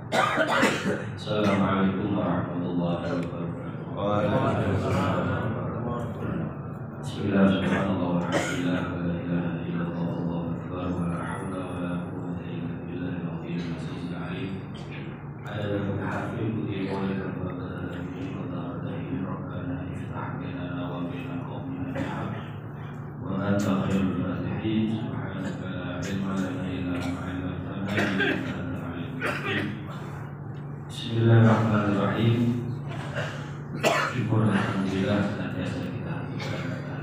Assalamualaikum warahmatullahi wabarakatuh. Waalaikumsalam. Bismillahirrahmanirrahim. Alhamdulillah wa la ilaha illallah wallahu akbar wa la haula wa la quwwata illa billahil aliyyil azim. Adada hafil bi qawlika wa qadara bi qadarihi rabbana iftah lana wa bina qawmina bihaq wa anta khairul fatihin. Subhanaka la ilma lana illa ma 'allamtana innaka antal alimul hakim. Bismillahirrahmanirrahim. Syukur alhamdulillah senantiasa kita kepada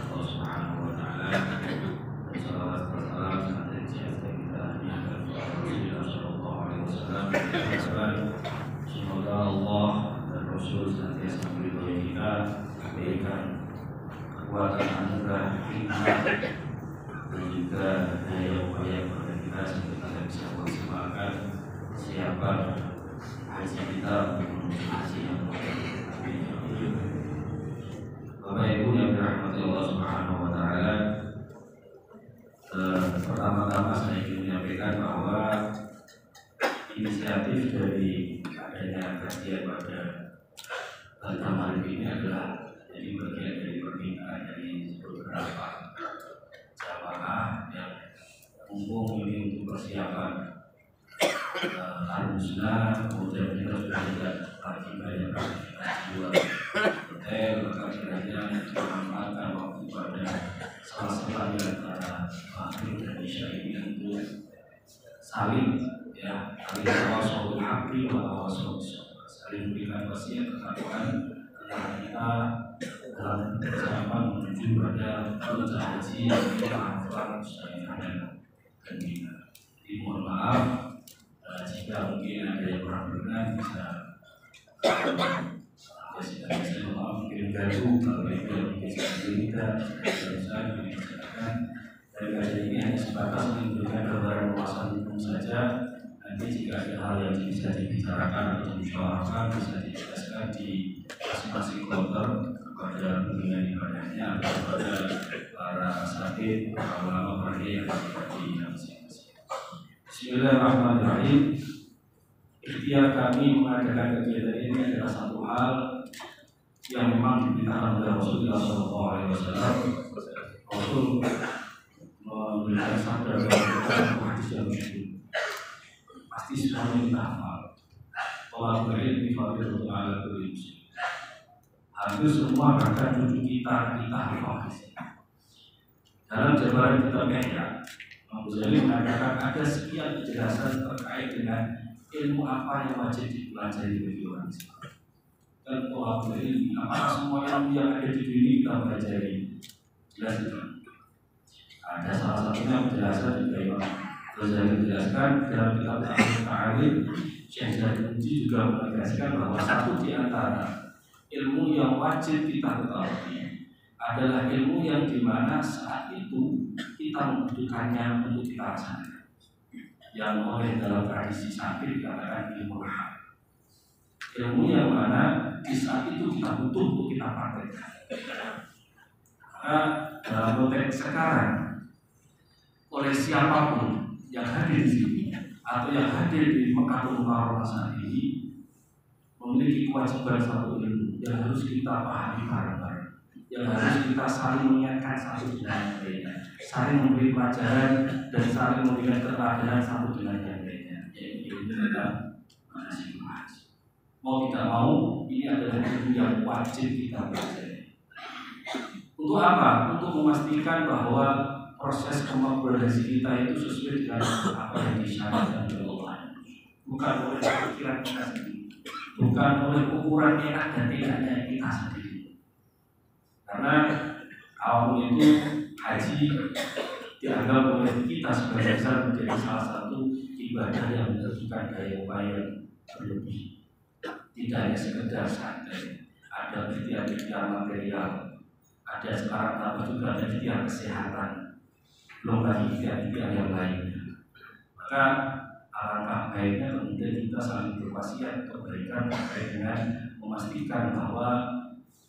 Allah Subhanahu wa taala. Dan salawat dan salam senantiasa kita niatkan kepada Rasulullah sallallahu alaihi wasallam. Semoga Allah dan Rasul senantiasa meridhoi kita, berikan kekuatan anugerah hikmah dan juga daya upaya kepada kita sehingga kita bisa maksimalkan siapa haji kita untuk haji yang Bapak Ibu yang dirahmati Allah Subhanahu wa taala, pertama-tama saya ingin menyampaikan bahwa inisiatif dari adanya kajian pada malam ini adalah jadi bagian dari permintaan dari beberapa jamaah yang mumpung ini untuk persiapan Alhamdulillah, kemudian kita sudah tidak lagi banyak aktivitas di luar hotel, maka kiranya memanfaatkan waktu pada salah-salah di antara maghrib dan isya ini untuk saling tawasul haqi wa tawasul bisabr, saling memberikan wasiat ketakwaan antara kita dalam persiapan menuju pada ibadah haji yang kita lakukan secara dan kita. Jadi mohon maaf jika mungkin ada yang kurang berkenan bisa mungkin gaduh kalau itu mungkin kita silakan. Dari kajian ini hanya sebatas memberikan gambaran luasan umum saja. Nanti jika ada hal yang bisa dibicarakan atau dimusyawarahkan bisa dijelaskan di masing-masing kloter kepada pimpinan ibadahnya atau kepada para asatidz, para ulama yang ada di masing-masing. Bismillahirrahmanirrahim. Ikhtiar kami mengadakan kegiatan ini adalah satu hal yang memang diberitakan oleh Rasulullah SAW. Rasul memberikan sabda dalam hadis yang masyhur. Pasti semuanya kita hafal. Thalabul ilmi fardhun 'ala kulli muslim. Hampir semua bahkan cucu kita hafal. Dalam jawaban kita banyak. Imam Ghazali mengatakan ada sekian penjelasan terkait dengan ilmu apa yang wajib dipelajari bagi orang Islam. Dan thalabul ilmi, apakah semua ilmu yang ada di dunia kita pelajari? Jelas itu. Ada salah satunya penjelasan juga Imam Ghazali menjelaskan dalam kitab Ta'arif. Syekh Zaidi juga menegaskan bahwa satu di antara ilmu yang wajib kita ketahui adalah ilmu yang dimana saat itu kita membutuhkannya untuk kita laksanakan, yang oleh dalam tradisi sakit dikatakan ilmu hak, ilmu yang mana di saat itu kita butuh untuk kita praktekkan. Karena dalam konteks sekarang oleh siapapun yang hadir di sini atau yang hadir di Mekah Mukarramah saat ini memiliki kewajiban satu ilmu yang harus kita pahami bareng-bareng, yang harus kita saling mengingatkan satu dengan yang lainnya, saling memberi pelajaran dan saling memberikan keteladanan satu dengan yang lainnya, yaitu ilmu tentang manasik haji. Mau tidak mau, ini adalah ilmu yang wajib kita pelajari. Untuk apa? Untuk memastikan bahwa proses kemakbulan haji kita itu sesuai dengan apa yang disyaratkan oleh Allah, bukan oleh pikiran kita sendiri, bukan oleh ukuran enak dan tidaknya kita sendiri. Karena awal itu haji dianggap oleh kita sebagai dasar menjadi salah satu ibadah yang membutuhkan daya upaya berlebih. Tidak hanya sekedar santai, ada ikhtiar material, ada sekarang tambah juga ada ikhtiar kesehatan, belum lagi ikhtiar yang lainnya. Maka alangkah baiknya kemudian kita saling berwasiat kebaikan terkait dengan memastikan bahwa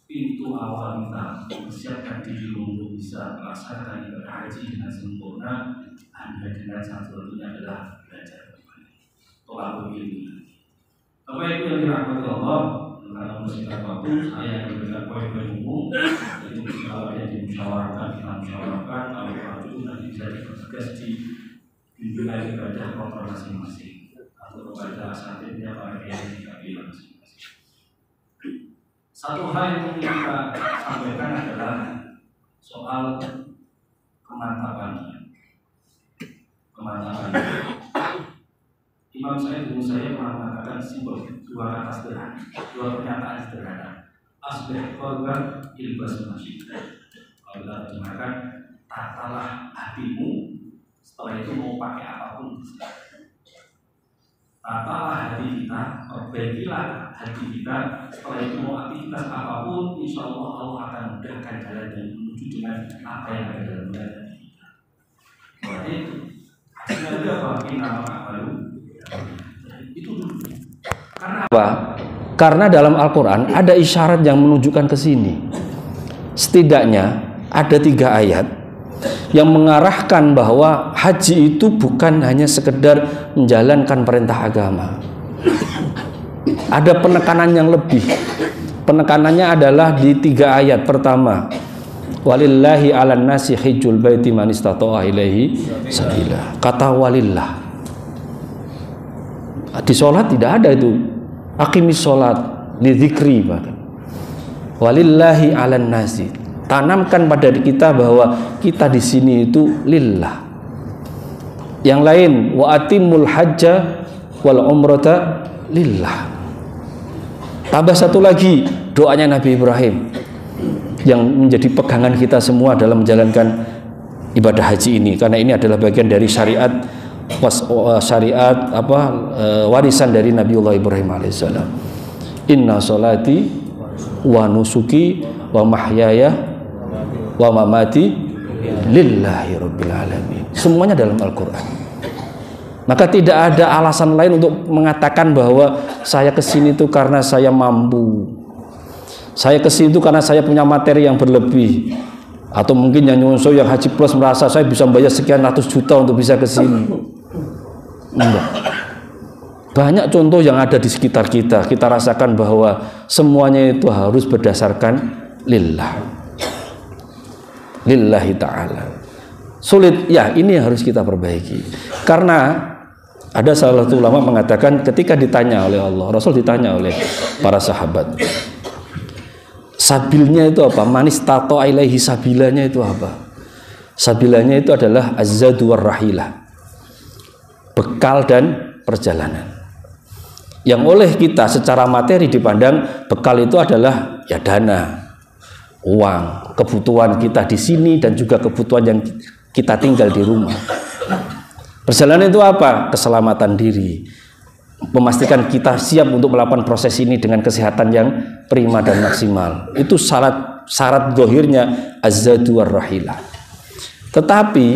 pintu awal kita mempersiapkan diri untuk bisa melaksanakan ibadah haji dengan sempurna hanya dengan satu-satunya adalah belajar kembali. tolak begini. Apa itu yang dirahmati Allah? Karena membersihkan waktu, saya akan berikan poin-poin umum. Jadi kalau ada dimusyawarahkan, kita musyawarahkan. Kalau itu nanti bisa dipertegas di wilayah ibadah kelompok masing-masing atau kepada asatidnya para kiai di kabilah masing-masing. Satu hal yang ingin kita sampaikan adalah soal kemantapannya. Imam saya dulu saya mengatakan simbol dua kata sederhana, dua pernyataan sederhana. Asbih qalban ilbas masjid. Kalau kita terjemahkan, tatalah hatimu, setelah itu mau pakai apapun. Tatalah hati kita, perbaikilah hati kita, setelah itu mau aktivitas apapun, insya Allah akan mudahkan jalan dan menuju dengan apa yang ada dalam hati kita. Berarti itu hasilnya apa? Nama baru. Itu dulu. Karena dalam Al-Quran ada isyarat yang menunjukkan ke sini. Setidaknya ada 3 ayat yang mengarahkan bahwa haji itu bukan hanya sekedar menjalankan perintah agama. Ada penekanan yang lebih. Penekanannya adalah di 3 ayat. Pertama, walillahi 'alan nasi hijjul baiti man istata'a ilaihi sabila. Kata walillah. Di sholat tidak ada itu. Aqimis sholat li dzikri bahkan. Walillahi 'alan nasi. Tanamkan pada kita bahwa kita di sini itu lillah. Yang lain wa atimul hajja wal umrata lillah. Tambah satu lagi doanya Nabi Ibrahim yang menjadi pegangan kita semua dalam menjalankan ibadah haji ini, karena ini adalah bagian dari syariat warisan dari Nabiullah Ibrahim alaihissalam. Inna sholati wa nusuki wa mahyaya wa mamati lillahi rabbil alamin. Semuanya dalam Al-Quran. Maka tidak ada alasan lain untuk mengatakan bahwa saya kesini itu karena saya mampu, saya kesini itu karena saya punya materi yang berlebih, atau mungkin yang nyusul yang haji plus merasa saya bisa membayar sekian ratus juta untuk bisa kesini. Enggak. Banyak contoh yang ada di sekitar kita. Kita rasakan bahwa semuanya itu harus berdasarkan lillah, lillahi ta'ala. Sulit, ya ini yang harus kita perbaiki. Karena ada salah satu ulama mengatakan ketika ditanya oleh Allah, Rasul ditanya oleh para sahabat, sabilnya itu apa? Manis tato ilaihi sabilanya itu apa? Sabilanya itu adalah az-zadu war-rahilah, bekal dan perjalanan. Yang oleh kita secara materi dipandang bekal itu adalah ya dana, uang, kebutuhan kita di sini dan juga kebutuhan yang kita tinggal di rumah. Perjalanan itu apa? Keselamatan diri, memastikan kita siap untuk melakukan proses ini dengan kesehatan yang prima dan maksimal. Itu syarat zahirnya az-zadu war-rahilah. Tetapi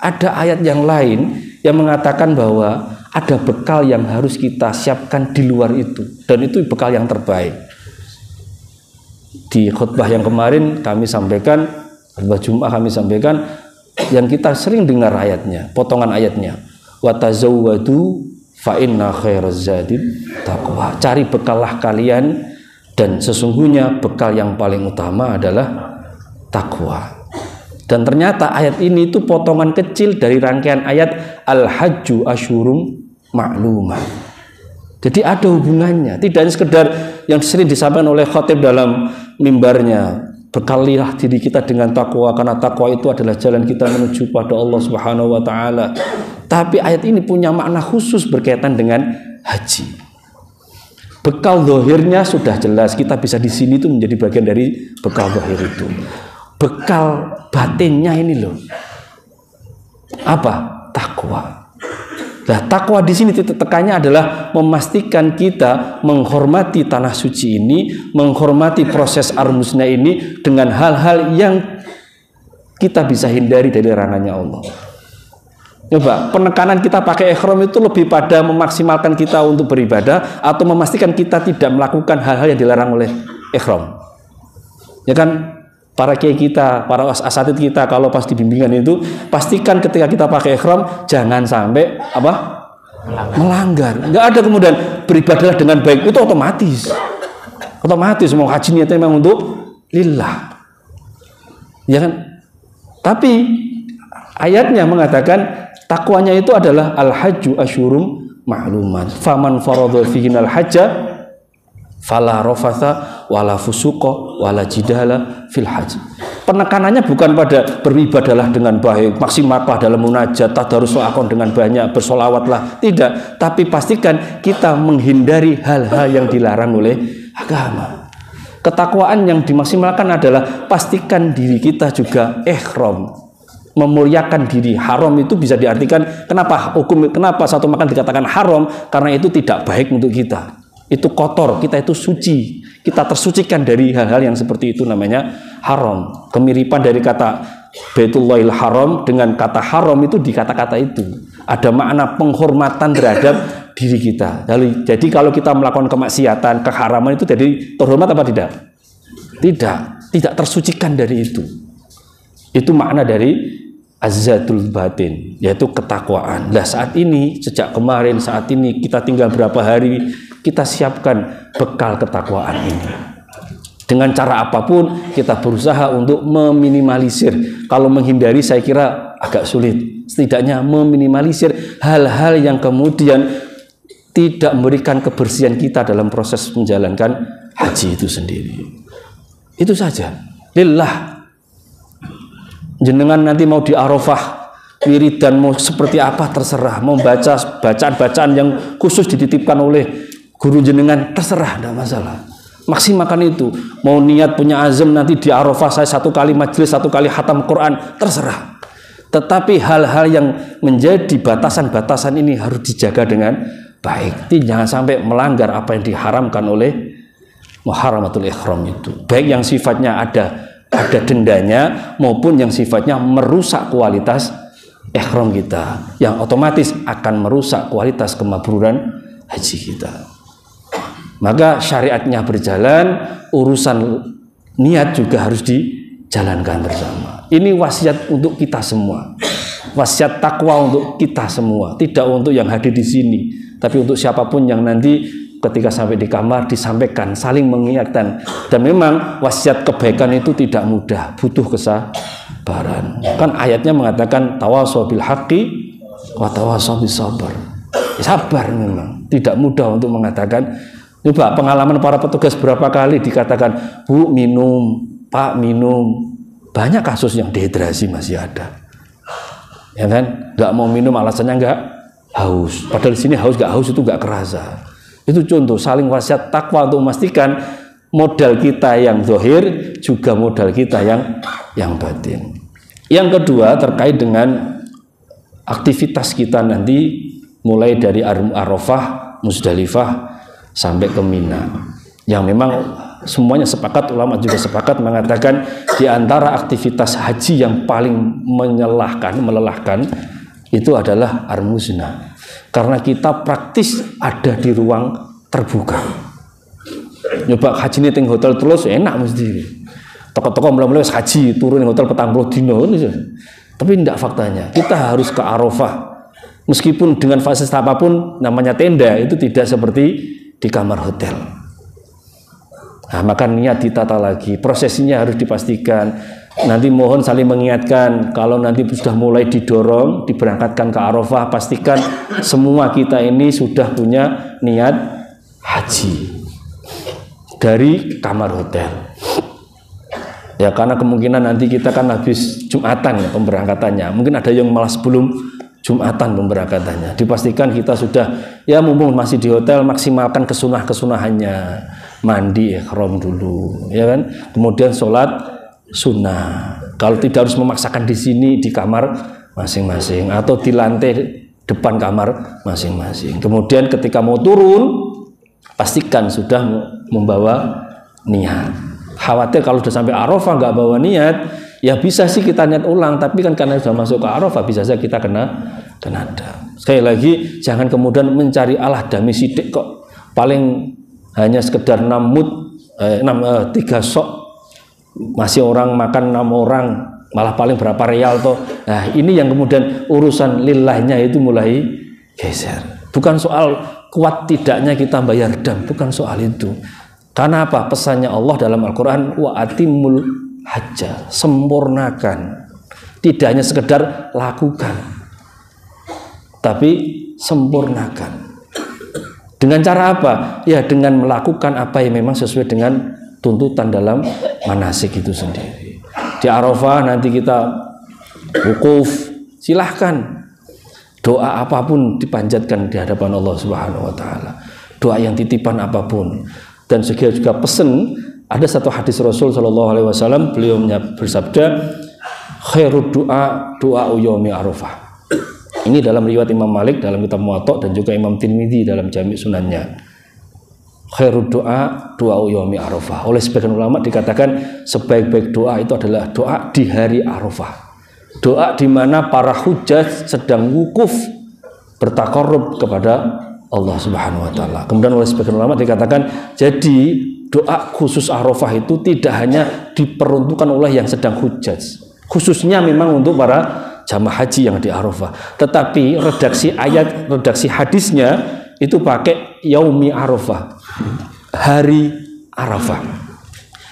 ada ayat yang lain yang mengatakan bahwa ada bekal yang harus kita siapkan di luar itu, dan itu bekal yang terbaik. Di khutbah yang kemarin kami sampaikan, khutbah Jumat kami sampaikan, yang kita sering dengar ayatnya, potongan ayatnya, wa tazawwadu fa inna khairaz zadi taqwa. Cari bekallah kalian, dan sesungguhnya bekal yang paling utama adalah takwa. Dan ternyata ayat ini itu potongan kecil dari rangkaian ayat Al-Hajju Asyurum Ma'lumah. Jadi ada hubungannya. Tidak hanya sekedar yang sering disampaikan oleh khatib dalam mimbarnya, bekalilah diri kita dengan takwa, karena takwa itu adalah jalan kita menuju pada Allah Subhanahu wa taala. Tapi ayat ini punya makna khusus berkaitan dengan haji. Bekal zahirnya sudah jelas, kita bisa di sini itu menjadi bagian dari bekal zahir itu. Bekal batinnya ini loh, apa? Takwa. Nah, takwa di sini titik tekannya adalah memastikan kita menghormati tanah suci ini, menghormati proses armusna ini dengan hal-hal yang kita bisa hindari dari larangannya Allah. Coba, penekanan kita pakai ihram itu lebih pada memaksimalkan kita untuk beribadah atau memastikan kita tidak melakukan hal-hal yang dilarang oleh ihram. Ya kan? Para kiai kita, para asatid kita kalau pas di bimbingan itu pastikan ketika kita pakai ihram jangan sampai apa? melanggar. Nggak ada kemudian beribadahlah dengan baik, itu otomatis mau haji niatnya memang untuk lillah, ya kan? Tapi ayatnya mengatakan takwanya itu adalah al-hajju asyurum ma'lumat. Faman faradha fihinal hajja fala rafatha wala fusuqa wala jidala fil hajj. Penekanannya bukan pada beribadahlah dengan baik, maksimallah dalam munajat, tadaruslah akon dengan banyak, bersolawatlah, tidak. Tapi pastikan kita menghindari hal-hal yang dilarang oleh agama. Ketakwaan yang dimaksimalkan adalah pastikan diri kita juga ihram, memuliakan diri. Haram itu bisa diartikan kenapa satu makan dikatakan haram, karena itu tidak baik untuk kita. Itu kotor, kita itu suci, kita tersucikan dari hal-hal yang seperti itu, namanya haram. Kemiripan dari kata Baitullahil Haram dengan kata haram itu di kata-kata itu ada makna penghormatan terhadap diri kita. Jadi kalau kita melakukan kemaksiatan, keharaman itu jadi terhormat apa tidak? Tidak tersucikan dari itu. Itu makna dari azzatul batin, yaitu ketakwaan. Nah saat ini, sejak kemarin, saat ini kita tinggal berapa hari, kita siapkan bekal ketakwaan ini. Dengan cara apapun kita berusaha untuk meminimalisir. Kalau menghindari saya kira agak sulit. Setidaknya meminimalisir hal-hal yang kemudian tidak memberikan kebersihan kita dalam proses menjalankan haji itu sendiri. Itu saja. Lillah. Jenengan nanti mau di Arafah wiridan mau seperti apa terserah, mau baca bacaan-bacaan yang khusus dititipkan oleh guru jenengan terserah, tidak masalah. Maksimalkan itu. Mau niat punya azam nanti di Arafah saya 1 kali majelis, 1 kali khatam Quran, terserah. Tetapi hal-hal yang menjadi batasan-batasan ini harus dijaga dengan baik. Jangan sampai melanggar apa yang diharamkan oleh muharramatul ihram itu. Baik yang sifatnya ada dendanya maupun yang sifatnya merusak kualitas ihram kita, yang otomatis akan merusak kualitas kemabruran haji kita. Maka syariatnya berjalan, urusan niat juga harus dijalankan bersama. Ini wasiat untuk kita semua, wasiat takwa untuk kita semua, tidak untuk yang hadir di sini, tapi untuk siapapun yang nanti ketika sampai di kamar disampaikan, saling mengingatkan. Dan memang wasiat kebaikan itu tidak mudah, butuh kesabaran. Kan ayatnya mengatakan tawasau bil haqqi wa tawasau bis sabr. Sabar memang tidak mudah untuk mengatakan. Coba pengalaman para petugas berapa kali dikatakan, Bu minum, Pak minum. Banyak kasus yang dehidrasi masih ada. Ya kan? Nggak mau minum alasannya nggak haus. Padahal di sini haus nggak haus itu nggak kerasa. Itu contoh saling wasiat takwa untuk memastikan modal kita yang zahir juga modal kita yang batin. Yang kedua terkait dengan aktivitas kita nanti mulai dari Arafah, Musdalifah sampai ke Mina. Yang memang semuanya sepakat, ulama juga sepakat mengatakan di antara aktivitas haji yang paling melelahkan itu adalah Ar-Muznah. Karena kita praktis ada di ruang terbuka. Nyoba haji nih ting hotel terus enak mesti. Toko-toko mulai haji turun di hotel 40 dino. Tapi tidak faktanya. Kita harus ke Arafah. Meskipun dengan fasilitas apapun namanya tenda itu tidak seperti di kamar hotel. Nah, maka niat ditata lagi, prosesinya harus dipastikan. Nanti mohon saling mengingatkan, kalau nanti sudah mulai didorong, diberangkatkan ke Arafah, pastikan semua kita ini sudah punya niat haji dari kamar hotel. Ya karena kemungkinan nanti kita kan habis Jumatan ya pemberangkatannya. Mungkin ada yang malah sebelum Jumatan pemberangkatannya. Dipastikan kita sudah ya mumpung masih di hotel maksimalkan kesunahannya. Mandi ihram dulu, ya kan? Kemudian sholat sunnah. Kalau tidak harus memaksakan di sini di kamar masing-masing atau di lantai depan kamar masing-masing. Kemudian ketika mau turun pastikan sudah membawa niat. Khawatir kalau sudah sampai Arafah nggak bawa niat, ya bisa sih kita niat ulang, tapi kan karena sudah masuk ke Arafah bisa saja kita kena dam. Sekali lagi jangan kemudian mencari alah dami sidik kok paling hanya sekedar 3 sok masih orang makan 6 orang malah paling berapa real toh. Nah ini yang kemudian urusan lillahnya itu mulai geser. Bukan soal kuat tidaknya kita bayar dam, bukan soal itu. Karena apa? Pesannya Allah dalam Al-Quran, wa atimul hajja, sempurnakan. Tidak hanya sekedar lakukan, tapi sempurnakan. Dengan cara apa? Ya dengan melakukan apa yang memang sesuai dengan tuntutan dalam manasik itu sendiri. Di Arafah nanti kita wukuf, silahkan doa apapun dipanjatkan di hadapan Allah Subhanahu wa taala. Doa yang titipan apapun. Dan juga pesen, ada satu hadis Rasul sallallahu alaihi wasallam, beliau bersabda, khairud doa yaumi Arafah. Ini dalam riwayat Imam Malik dalam kitab Muwatta dan juga Imam Tirmidzi dalam Jami' Sunannya. Khairud doa yaumi Arafah. Oleh sebagian ulama dikatakan sebaik-baik doa itu adalah doa di hari Arafah. Doa di mana para hujjaj sedang wukuf bertakarrub kepada Allah Subhanahu wa taala. Kemudian oleh sebagian ulama dikatakan jadi doa khusus Arafah itu tidak hanya diperuntukkan oleh yang sedang hujjaj. Khususnya memang untuk para jamaah haji yang di Arafah. Tetapi redaksi hadisnya itu pakai yaumi Arafah. Hari Arafah.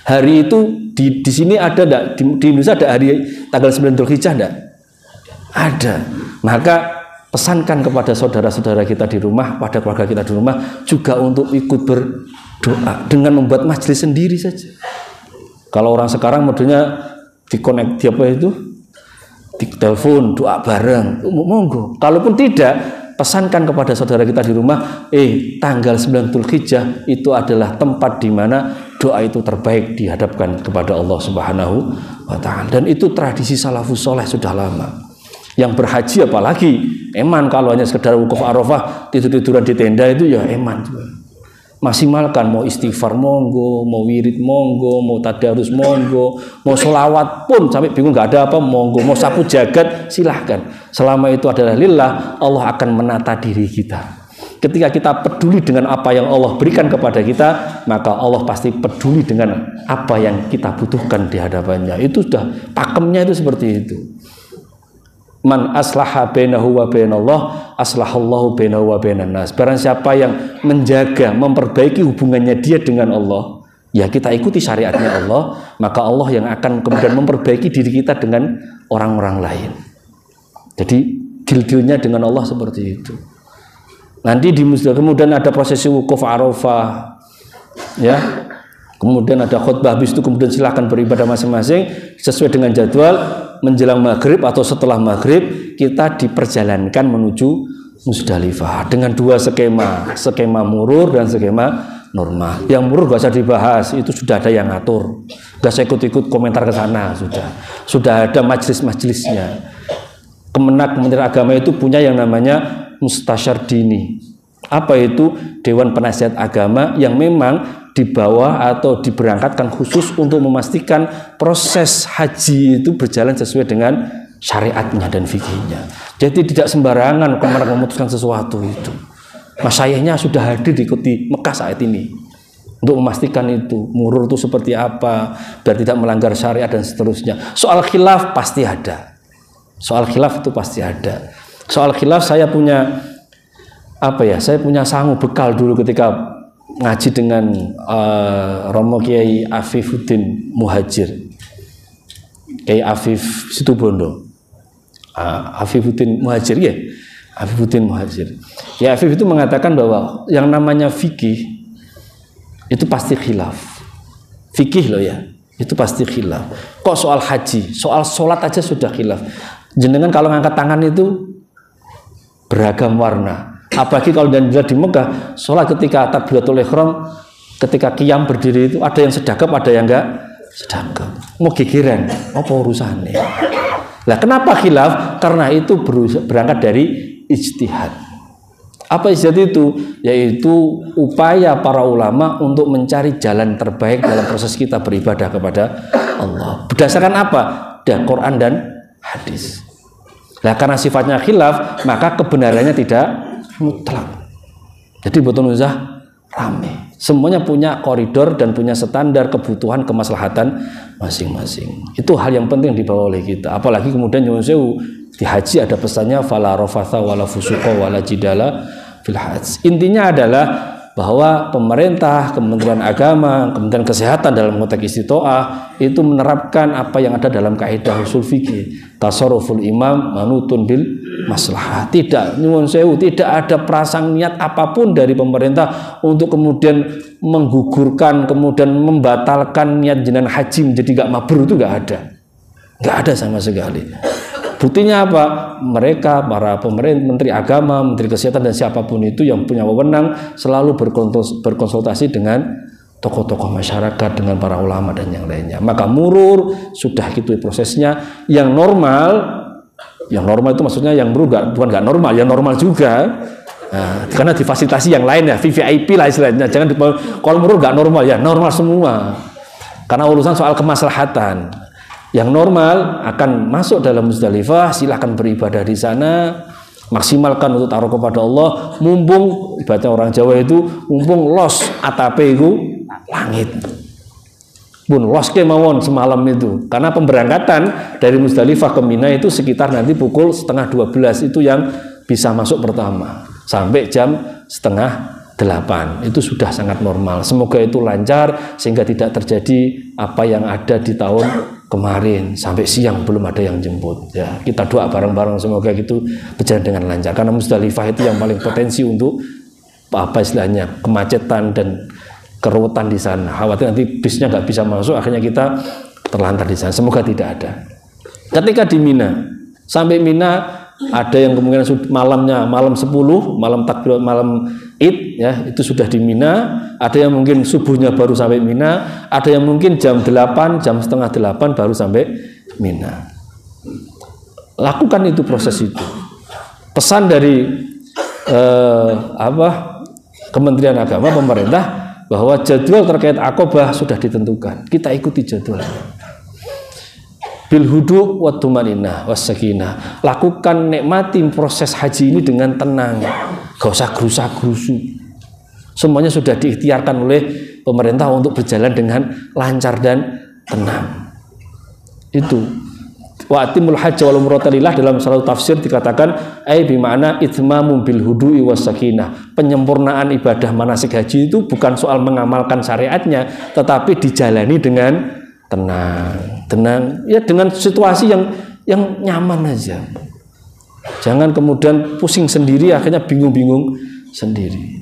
Hari itu di sini ada enggak? Di Indonesia ada hari tanggal 9 Dzulhijjah enggak? Ada. Maka pesankan kepada saudara-saudara kita di rumah, pada keluarga kita di rumah juga untuk ikut berdoa dengan membuat majelis sendiri saja. Kalau orang sekarang modelnya dikonek di apa itu? Di telepon, doa bareng. Monggo. Kalaupun tidak, pesankan kepada saudara kita di rumah, tanggal 9 Dzulhijjah itu adalah tempat di mana doa itu terbaik dihadapkan kepada Allah Subhanahu wa taala. Dan itu tradisi salafus saleh sudah lama. Yang berhaji apalagi eman, kalau hanya sekedar wukuf Arafah tidur-tiduran di tenda itu ya eman juga. Maksimalkan, mau istighfar monggo, mau wirid monggo, mau tadarus monggo, mau sholawat pun sampai bingung nggak ada apa monggo, mau sapu jagat silahkan. Selama itu adalah lillah, Allah akan menata diri kita. Ketika kita peduli dengan apa yang Allah berikan kepada kita, maka Allah pasti peduli dengan apa yang kita butuhkan di hadapannya. Itu sudah pakemnya itu seperti itu. Man aslaha bainahu wa bainallah, aslahallahu bainahu wa bainan nas. Barang siapa yang menjaga, memperbaiki hubungannya dia dengan Allah, ya kita ikuti syariatnya Allah, maka Allah yang akan kemudian memperbaiki diri kita dengan orang-orang lain. Jadi deal-dealnya dengan Allah seperti itu. Nanti di Musdalifah kemudian ada prosesi wukuf Arafah, ya. Kemudian ada khutbah, habis itu kemudian silahkan beribadah masing-masing sesuai dengan jadwal. Menjelang maghrib atau setelah maghrib kita diperjalankan menuju Musdalifah dengan dua skema murur dan skema normal. Yang murur gak usah dibahas, itu sudah ada yang ngatur, gak usah ikut-ikut komentar ke sana, sudah ada majelis-majelisnya. Kementerian Agama itu punya yang namanya Mustasyar Dini. Apa itu? Dewan Penasihat Agama yang memang dibawa atau diberangkatkan khusus untuk memastikan proses haji itu berjalan sesuai dengan syariatnya dan fikihnya. Jadi tidak sembarangan kemarin memutuskan sesuatu itu. Masyayikhnya sudah hadir di Mekah saat ini untuk memastikan itu murur itu seperti apa biar tidak melanggar syariat dan seterusnya. Soal khilaf pasti ada. Soal khilaf itu pasti ada. Soal khilaf saya punya saya punya sangu bekal dulu ketika ngaji dengan Romo Kiai Afifuddin Muhajir, Kiai Afif Situbondo, Afifuddin Muhajir ya, Afifuddin Muhajir. Ya Afif itu mengatakan bahwa yang namanya fikih itu pasti khilaf. Fikih loh ya, itu pasti khilaf. Kok soal haji, soal sholat aja sudah khilaf. Jenengan kalau ngangkat tangan itu beragam warna. Apalagi kalau dan di Mekah, sholat ketika takbiratul ihram, ketika qiyam berdiri itu ada yang sedekap, ada yang enggak sedekap. Mau gigiran, apa urusannya? Lah kenapa khilaf? Karena itu berangkat dari ijtihad. Apa ijtihad itu? Yaitu upaya para ulama untuk mencari jalan terbaik dalam proses kita beribadah kepada Allah. Berdasarkan apa? Dan Quran dan hadis. Nah karena sifatnya khilaf, maka kebenarannya tidak mutlak. Jadi betul usah rame. Semuanya punya koridor dan punya standar kebutuhan kemaslahatan masing-masing. Itu hal yang penting dibawa oleh kita. Apalagi kemudian nyuwun sewu di haji ada pesannya fala rafatha wala fusuqa wala jidala fil hajj. Intinya adalah bahwa pemerintah, Kementerian Agama, Kementerian Kesehatan dalam konteks istitoah itu menerapkan apa yang ada dalam kaidah usul fikih, tasarruful imam manutun bil maslahah. Tidak nyuwun sewu, tidak ada prasang niat apapun dari pemerintah untuk kemudian menggugurkan, kemudian membatalkan niat jenengan haji menjadi gak mabrur, itu gak ada sama sekali. Buktinya apa? Mereka, para pemerintah, menteri agama, menteri kesehatan dan siapapun itu yang punya wewenang selalu berkonsultasi dengan tokoh-tokoh masyarakat, dengan para ulama dan yang lainnya. Maka murur, sudah gitu prosesnya. Yang normal itu maksudnya yang murur bukan nggak normal, yang normal juga. Nah, karena difasilitasi yang lain ya, VVIP lah istilahnya. Jangan kalau murur nggak normal ya, normal semua. Karena urusan soal kemaslahatan. Yang normal akan masuk dalam Musdalifah, silahkan beribadah di sana, maksimalkan untuk taruh kepada Allah. Mumpung ibadah orang Jawa itu, mumpung los atape itu langit. Pun los kemawon semalam itu, karena pemberangkatan dari Musdalifah ke Mina itu sekitar nanti pukul 11:30 itu yang bisa masuk pertama, sampai jam 7:30 itu sudah sangat normal. Semoga itu lancar sehingga tidak terjadi apa yang ada di tahun kemarin sampai siang belum ada yang jemput. Ya, kita doa bareng-bareng semoga itu berjalan dengan lancar. Karena Musdalifah itu yang paling potensi untuk apa istilahnya kemacetan dan keruwetan di sana. Khawatir nanti bisnya nggak bisa masuk, akhirnya kita terlantar di sana. Semoga tidak ada. Ketika di Mina, sampai Mina ada yang kemungkinan malamnya malam 10, malam takbir, malam Id ya, itu sudah di Mina. Ada yang mungkin subuhnya baru sampai Mina, ada yang mungkin jam 8, jam setengah 8 baru sampai Mina. Lakukan itu proses itu. Pesan dari Kementerian Agama, pemerintah, bahwa jadwal terkait Aqobah sudah ditentukan. Kita ikuti jadwalnya. Bil hudu wa tumaninah was sakinah. Lakukan, nikmati proses haji ini dengan tenang, gak usah gerusa-gerusu. Semuanya sudah diikhtiarkan oleh pemerintah untuk berjalan dengan lancar dan tenang. Itu wa atimul hajj wal umrata lillah, dalam salah tafsir dikatakan ai bi makna itmamum bil hudu'i was sakinah. Penyempurnaan ibadah manasik haji itu bukan soal mengamalkan syariatnya, tetapi dijalani dengan tenang ya, dengan situasi yang nyaman aja. Jangan kemudian pusing sendiri, akhirnya bingung-bingung sendiri.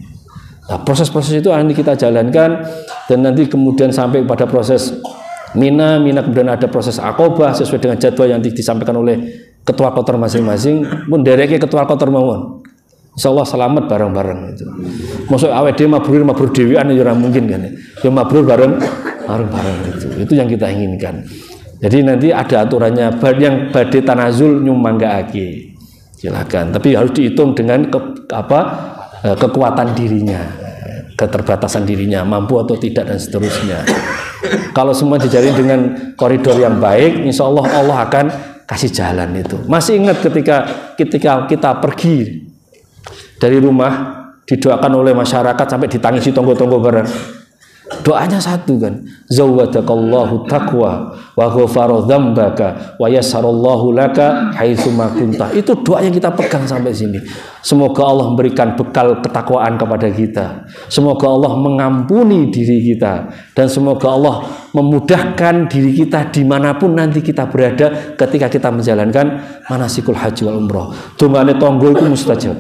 Nah, proses-proses itu akan kita jalankan, dan nanti kemudian sampai pada proses Mina kemudian ada proses Aqobah sesuai dengan jadwal yang disampaikan oleh ketua kloter masing-masing. Mun dereke ketua kloter mawon, insyaallah selamat bareng-bareng itu. Masuk awet dhewe mabrur dhewean ya ora mungkin kan. Ya mabrur bareng itu yang kita inginkan. Jadi nanti ada aturannya, yang badhe tanazul nyumbangake silakan, tapi harus dihitung dengan kekuatan dirinya, keterbatasan dirinya, mampu atau tidak dan seterusnya. Kalau semua dijalin dengan koridor yang baik, insya Allah Allah akan kasih jalan itu. Masih ingat ketika kita pergi dari rumah, didoakan oleh masyarakat sampai ditangisi tonggo-tonggo bareng. Doanya satu kan, zawwadakallahu taqwa wa ghafara dzambaka wa yassarallahu laka haitsu ma kunta. Itu doa yang kita pegang sampai sini. Semoga Allah memberikan bekal ketakwaan kepada kita. Semoga Allah mengampuni diri kita, dan semoga Allah memudahkan diri kita dimanapun nanti kita berada ketika kita menjalankan manasikul haji wal umrah. Dongane tonggo itu mustajab.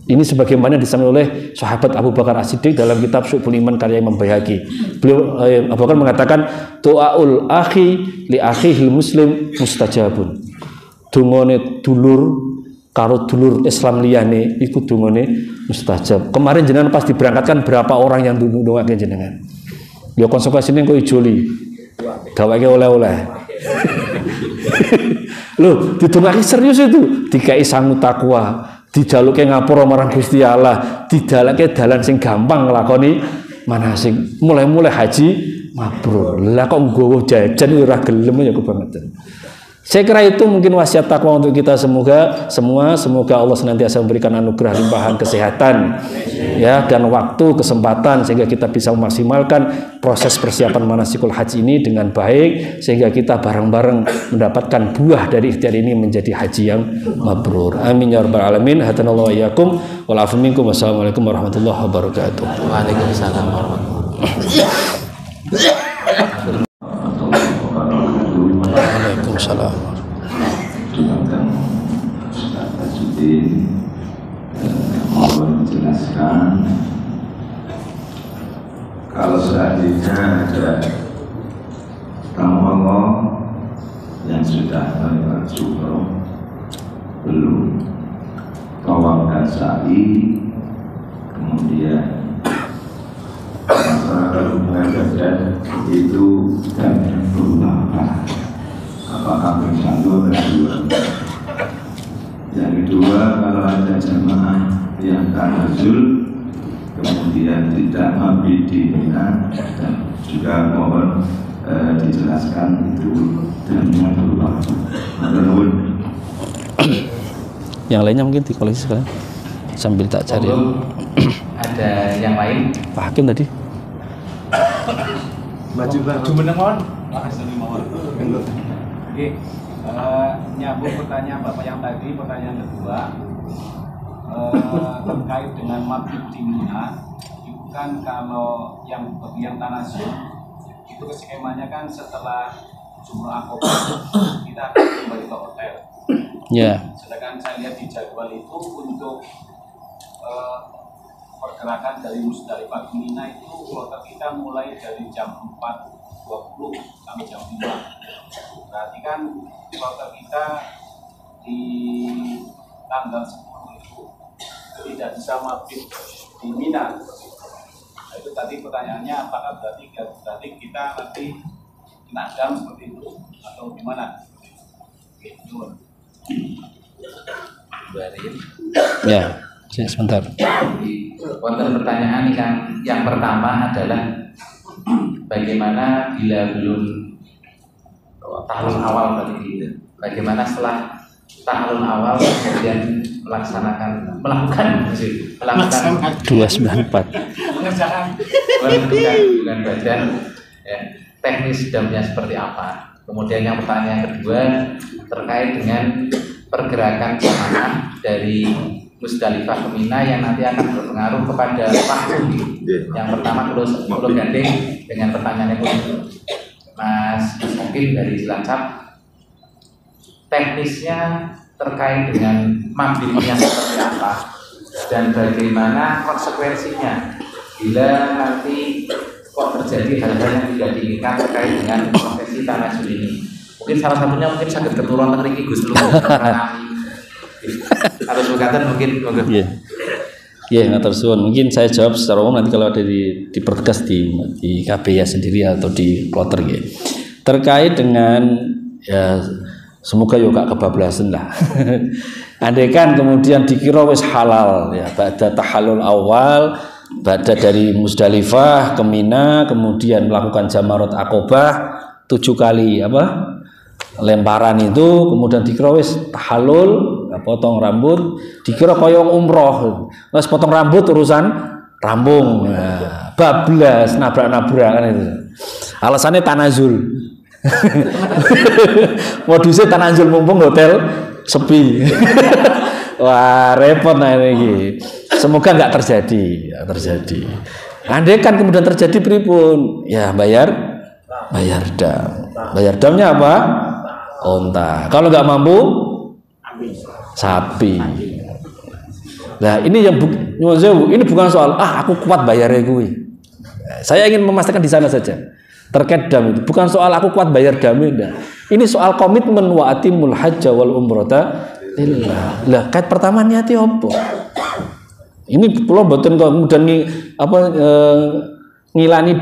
Ini sebagaimana disampaikan oleh sahabat Abu Bakar As-Siddiq dalam kitab Syu'bul Iman karya Imam Baihaqi. Beliau Abu Bakar mengatakan, doaul akhi li akhihil muslim mustajabun. Dungane dulur karo dulur Islam liyane iku dungane mustajab. Kemarin jenengan pas diberangkatkan berapa orang yang ndongake jenengan? Ya konsekuensine kok ijoli. Gaweke oleh-oleh. Loh, didongake serius itu, dikai sangu takwa, dijaluke ngapura marang Gusti Allah, didalake dalan sing gampang nglakoni manasik, mulai haji mabrur. Lah kok nggowo jajan ora gelem ya kebangetan. Saya kira itu mungkin wasiat takwa untuk kita semoga Allah senantiasa memberikan anugerah limpahan kesehatan ya dan waktu kesempatan sehingga kita bisa memaksimalkan proses persiapan manasikul haji ini dengan baik sehingga kita bareng-bareng mendapatkan buah dari ikhtiar ini menjadi haji yang mabrur. Amin ya rabbal alamin. Hadanallahu wa iyyakum wal afu minkum. Wassalamualaikum warahmatullahi wabarakatuh. Waalaikumsalam warahmatullahi wabarakatuh. Waalaikumsalam. Menjelaskan kalau seandainya ada tamu Allah yang sudah melakukan umroh belum tawaf dan sa'i, kemudian masalah hubungan badan itu dan berubah, apakah bersatu atau dua? Yang kedua, kalau ada jamaah yang tanazul kemudian tidak mabit di Mina, dan juga mohon dijelaskan itu dan yang berubah. Yang lainnya mungkin dikoleksi sekarang sambil tak cari. Ada yang lain? Pak Hakim tadi. Maju meneng mohon. Oke, nyambung pertanyaan Bapak yang tadi, pertanyaan kedua terkait dengan mabit di Mina. Itu kan kalau yang bagian tanazul itu skemanya kan setelah jumlah akobah kita akan kembali ke hotel. Ya. Sedangkan saya lihat di jadwal itu untuk pergerakan dari Musdalifah ke Mina itu kloter kita mulai dari jam 4.20 sampai jam 5. Berarti kan kloter kita di tanggal 10 itu tidak bisa mabit di Mina. Nah, itu tadi pertanyaannya, apakah berarti kita nanti kena dam seperti itu atau gimana? Oke, Ya, sebentar. Wonten pertanyaan yang pertama adalah bagaimana bila belum tahun awal tadi, bagaimana setelah tahun awal kemudian melakukan 294 mengerjakan bulan badan ya, teknis damnya seperti apa. Kemudian yang pertanyaan kedua terkait dengan pergerakan jamaah dari Musdalifah ke Mina yang nanti akan berpengaruh kepada waktu. Yang pertama perlu gandeng dengan pertanyaannya Mas mungkin dari Cilacap, teknisnya terkait dengan mabitnya seperti apa dan bagaimana konsekuensinya bila nanti kok terjadi hal-hal yang tidak diinginkan terkait dengan prosesi tanazul ini. Mungkin salah satunya mungkin sakit keturunan teriki Gus Lu harus berkata mungkin. Iya, ngatur suwun. Mungkin saya jawab secara umum, nanti kalau ada dipertegas di KB ya sendiri atau di kloter ya. Terkait dengan ya semoga yo gak kebablasan lah. Andaikan kemudian dikira wis halal ya, ba'da tahallul awal, ba'da dari Musdalifah ke Mina, kemudian melakukan jamarat Aqobah 7 kali lemparan itu, kemudian dikira wis tahallul, potong rambut, dikira kaya umroh, wis potong rambut urusan rampung, bablas nabrak-nabrakan itu. Alasannya tanazul. Modusnya tanazul mumpung hotel sepi. Wah, repot nah ini. Semoga nggak terjadi. Andai kan kemudian terjadi pripun, ya bayar dam. Bayar damnya apa? Onta. Kalau nggak mampu, sapi. Nah ini yang ini bukan soal aku kuat bayarnya gue. Saya ingin memastikan di sana saja terkait dam itu bukan soal aku kuat bayar dam enggak. Ini soal komitmen wa atimul hajja wal umrata lillah. Lah kait pertama niati apa? Ini pulau mboten kemudian ngilani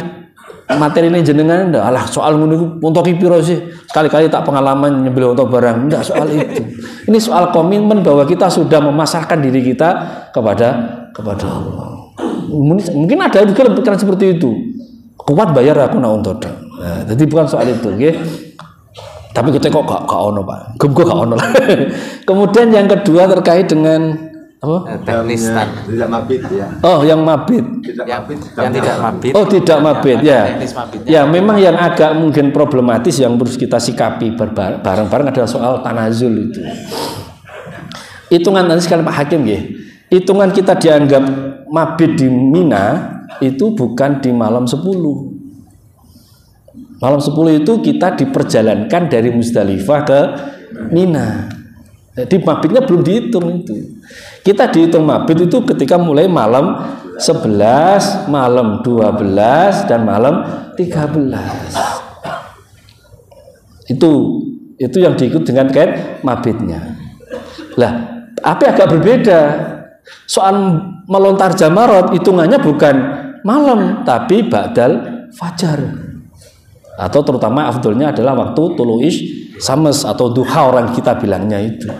materi ini jenengan ndak. Alah soal ngono iku untoki piro sih? Sekali-kali tak pengalaman nyembelih unta barang. Ndak soal itu. Ini soal komitmen bahwa kita sudah memasrahkan diri kita kepada Allah. Mungkin ada juga pikiran seperti itu. Kuat bayar aku nak unta. Nah, jadi bukan soal itu, nggih. Tapi kita kok gak ono Pak. Gum gak ono lah. Kemudian yang kedua terkait dengan apa? Teknis tidak mabit ya. Oh, yang mabit. yang tidak mabit. Oh, tidak mabit ya. Teknis mabitnya. Ya, memang yang agak mungkin problematis yang harus kita sikapi bareng-bareng adalah soal tanazul itu. Hitungan nanti sekali Pak Hakim nggih. Hitungan kita dianggap mabit di Mina itu bukan di malam 10. Malam 10 itu kita diperjalankan dari Musdalifah ke Mina. Jadi mabitnya belum dihitung itu. Kita dihitung mabit itu ketika mulai malam 11, malam 12 dan malam 13. Itu yang diikut dengan kait mabitnya. Lah, tapi agak berbeda. Soal melontar jamarot hitungannya bukan malam tapi ba'dal fajar. Atau terutama afdolnya adalah waktu tulu'ish sames atau duha orang kita bilangnya itu.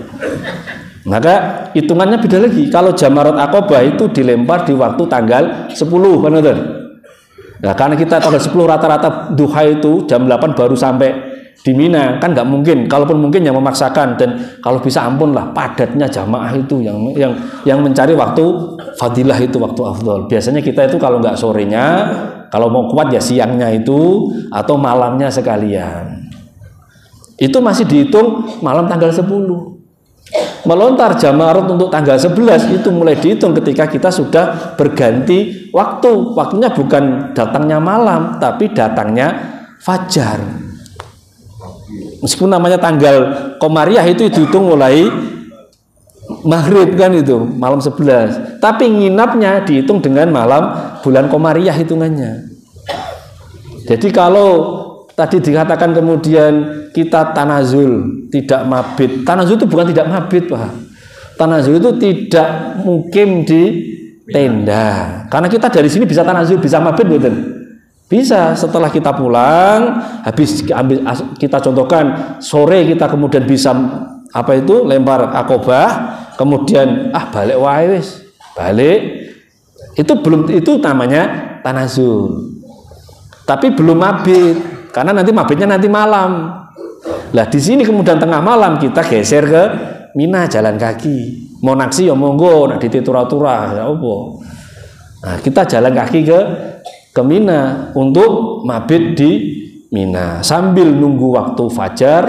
Maka hitungannya beda lagi. Kalau jamarot akobah itu dilempar di waktu tanggal 10, benar. Nah, karena kita tanggal 10 rata-rata duha itu jam 8 baru sampai di Mina, kan nggak mungkin. Kalaupun mungkin yang memaksakan, dan kalau bisa ampun lah padatnya jamaah itu yang mencari waktu fadilah itu waktu afdol. Biasanya kita itu kalau nggak sorenya, kalau mau kuat ya siangnya itu atau malamnya sekalian. Itu masih dihitung malam tanggal 10. Melontar jamarot untuk tanggal 11 itu mulai dihitung ketika kita sudah berganti waktu. Waktunya bukan datangnya malam, tapi datangnya fajar. Meskipun namanya tanggal Komariah itu dihitung mulai maghrib kan itu, malam 11. Tapi nginapnya dihitung dengan malam bulan Komariah hitungannya. Jadi kalau tadi dikatakan kemudian kita tanazul tidak mabit. Tanazul itu bukan tidak mabit, Pak. Tanazul itu tidak mukim di tenda. Karena kita dari sini bisa tanazul, bisa mabit, betul. Bisa setelah kita pulang, habis kita contohkan sore kita kemudian bisa apa itu lempar akobah, kemudian balik wae wis, balik. Itu namanya tanazul. Tapi belum mabit, karena nanti mabitnya nanti malam. Lah di sini kemudian tengah malam kita geser ke Mina jalan kaki. Mau naksi ya monggo, nak dititura-tura ya apa. Nah, kita jalan kaki ke Mina untuk mabit di Mina sambil nunggu waktu fajar.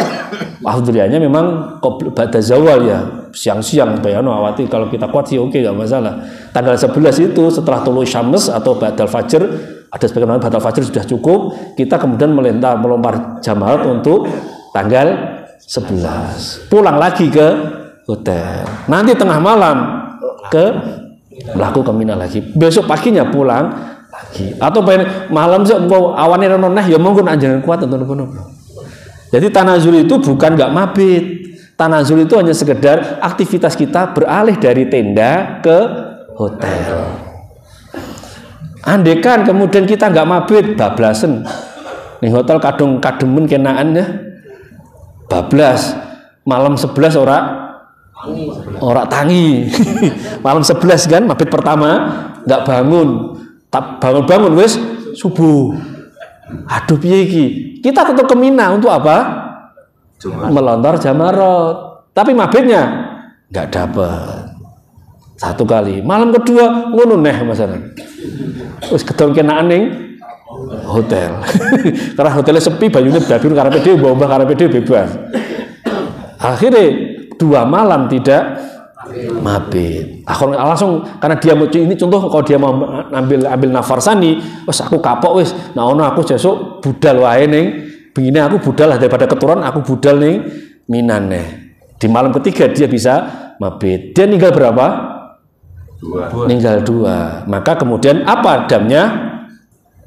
Alhamdulillahnya memang ba'da zawal ya, siang-siang bayano awati kalau kita kuat sih oke, gak masalah. Tanggal 11 itu setelah tulu syams atau ba'dal fajr, ada sebagian ba'dal fajr sudah cukup, kita kemudian melempar jamarat untuk tanggal 11. Pulang lagi ke hotel. Nanti tengah malam melakukan Mina lagi. Besok paginya pulang lagi. Atau malam sih engko awane rono neh ya monggo anjenengan kuat untuk nopo. Jadi tanazul itu bukan nggak mabit. Tanazul itu hanya sekedar aktivitas kita beralih dari tenda ke hotel. Andekan kemudian kita nggak mabit, bablasen. Ning hotel kadung kademen kenaan ya. Bablas. Malam 11 ora tangi. Malam 11 kan mabit pertama nggak bangun. Bangun-bangun wis subuh. Aduh piye iki? Kita tetap ke Mina untuk apa? Melontar jamarot. Tapi mabitnya enggak dapat. Satu kali. Malam kedua ngono neh masalah. Wis kedong kenaan ning hotel. Karena hotelnya sepi, banyune babir karepe dhewe, mbah karepe dhewe bebas. Akhirnya 2 malam tidak mabit. Langsung karena dia mau ini contoh kalau dia mau ambil nafarsani, wes aku kapok wes. Nah ono aku sesuk budal wae ning begini aku budal lah daripada keturunan aku budal ning Minan nih. Di malam ketiga dia bisa mabit. Dia ninggal berapa? 2. Ninggal 2. Maka kemudian apa damnya?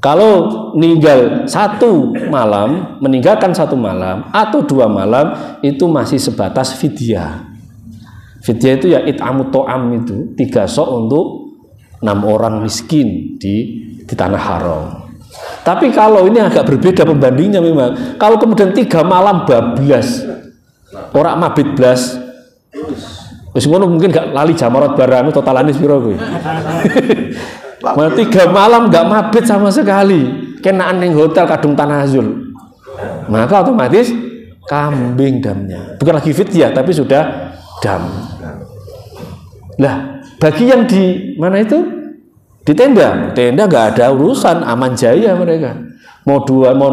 Kalau ninggal 1 malam, meninggalkan 1 malam atau 2 malam itu masih sebatas fidyah. Fidyah itu ya it'amut to'am itu 3 sok untuk 6 orang miskin di tanah haram. Tapi kalau ini agak berbeda pembandingnya memang. Kalau kemudian 3 malam bablas, orang mabit blas, wis ngono mungkin gak lali jamarat barang totalane piro kowe. 3 malam gak mabit sama sekali, kenaan ning hotel kadung tanazul. Maka otomatis kambing damnya. Bukan lagi fidyah tapi sudah dam. Lah, bagi yang di mana itu? Di tenda nggak ada urusan, aman jaya mereka. Mau